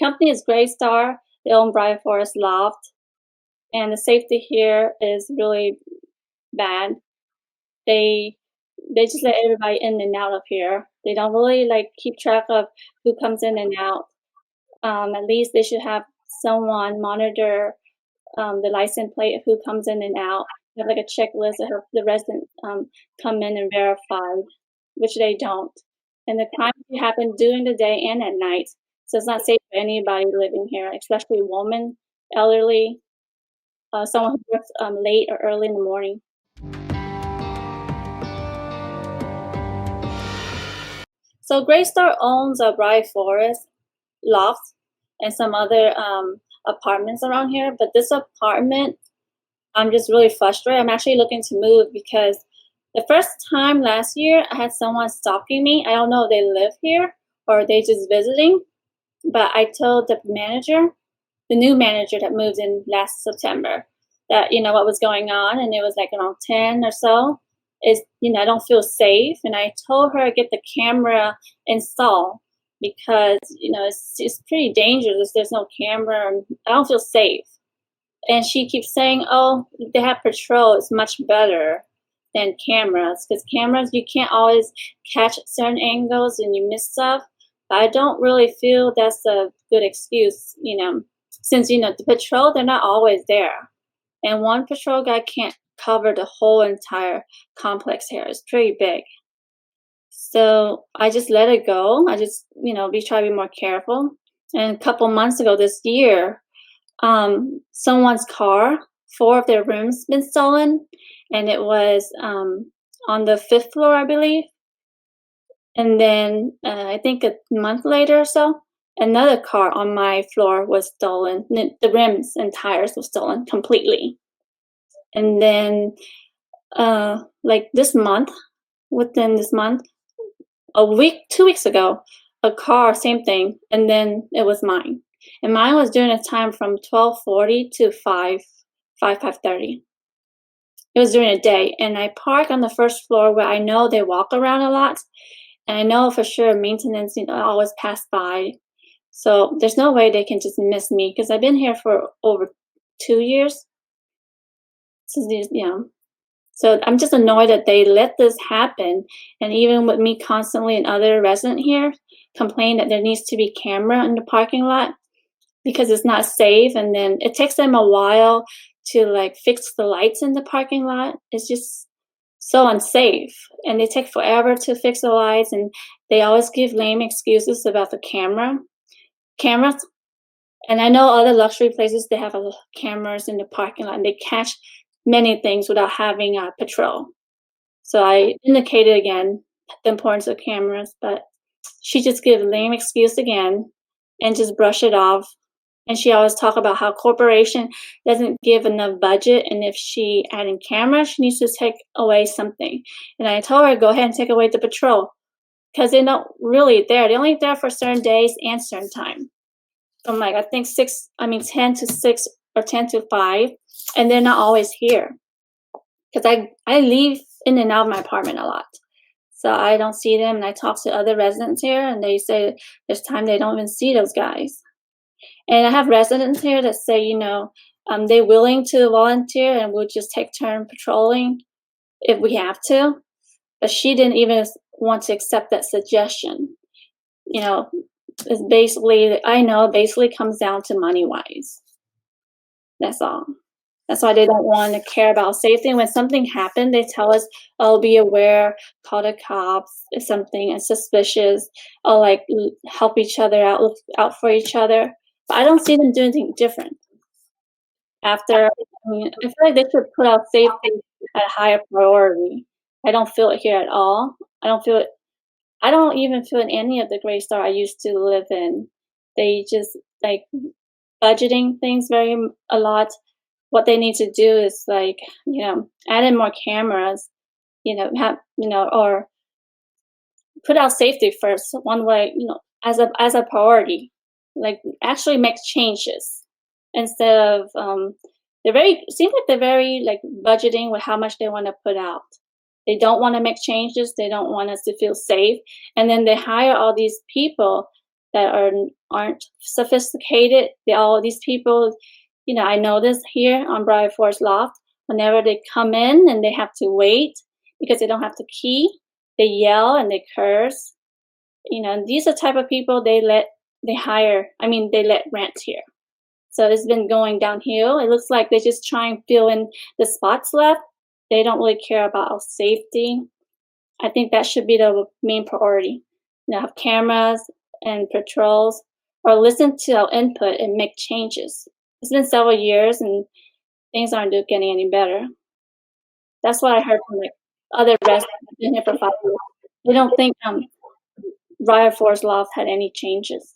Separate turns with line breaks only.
company is Greystar. They own Briar Forest Loft, and the safety here is really bad. They they just let everybody in and out of here. They don't really like keep track of who comes in and out. At least they should have someone monitor the license plate of who comes in and out. They have like a checklist that helps the resident come in and verify, which they don't. And the crime can happen during the day and at night. So it's not safe for anybody living here, especially women, elderly, someone who works late or early in the morning. So Greystar owns a Briar Forest loft and some other apartments around here. But this apartment, I'm just really frustrated. I'm actually looking to move because the first time last year, I had someone stalking me. I don't know if they live here or they just visiting, but I told the manager, the new manager that moved in last September, that, what was going on. And it was like around 10 or so. I don't feel safe. And I told her to get the camera installed because, it's pretty dangerous. There's no camera. And I don't feel safe. And she keeps saying, oh, they have patrol. It's much better than cameras, because cameras, you can't always catch certain angles and you miss stuff. But I don't really feel that's a good excuse, since, the patrol, they're not always there. And one patrol guy can't cover the whole entire complex here. It's pretty big. So I just let it go. I just, we try to be more careful. And a couple months ago this year, someone's car, 4 of their rooms been stolen, and it was on the 5th floor, I believe. And then I think a month later or so, another car on my floor was stolen. The rims and tires were stolen completely. And then like within this month, 2 weeks ago, a car, same thing, and then it was mine. And mine was during a time from 12:40 to 5:30. It was during a day. And I park on the first floor where I know they walk around a lot. And I know for sure maintenance, always pass by. So there's no way they can just miss me because I've been here for over 2 years. So I'm just annoyed that they let this happen. And even with me constantly and other resident here complain that there needs to be camera in the parking lot, because it's not safe, and then it takes them a while to fix the lights in the parking lot. It's just so unsafe, and they take forever to fix the lights, and they always give lame excuses about the cameras. And I know other luxury places, they have cameras in the parking lot, and they catch many things without having a patrol. So I indicated again the importance of cameras, but she just gives a lame excuse again and just brush it off. And she always talk about how corporation doesn't give enough budget, and if she add in cameras, she needs to take away something. And I told her, go ahead and take away the patrol, because they're not really there. They're only there for certain days and certain time. From I think 10 to 6 or 10 to 5, and they're not always here. Because I leave in and out of my apartment a lot. So I don't see them, and I talk to other residents here, and they say there's time they don't even see those guys. And I have residents here that say, they're willing to volunteer and we'll just take turn patrolling if we have to. But she didn't even want to accept that suggestion. It's basically comes down to money-wise. That's all. That's why they don't want to care about safety. When something happened, they tell us, oh, be aware, call the cops if something is suspicious, or help each other out, look out for each other. But I don't see them doing anything different. I feel like they should put out safety at a higher priority. I don't feel it here at all. I don't even feel in any of the Greystar I used to live in. They just budgeting things a lot. What they need to do is add in more cameras, or put out safety first, one way, as a priority. Actually make changes instead of seems like they're very budgeting with how much they want to put out. They don't want to make changes. They don't want us to feel safe. And then they hire all these people that aren't sophisticated. All these people, I know this here on Briar Forest Loft. Whenever they come in and they have to wait because they don't have the key, they yell and they curse. And these are the type of people they let rent here. So it's been going downhill. It looks like they just try and fill in the spots left. They don't really care about safety. I think that should be the main priority. Have cameras and patrols, or listen to our input and make changes. It's been several years and things aren't getting any better. That's what I heard from other residents who've been here for 5 years. They don't think Briar Forest Loft had any changes.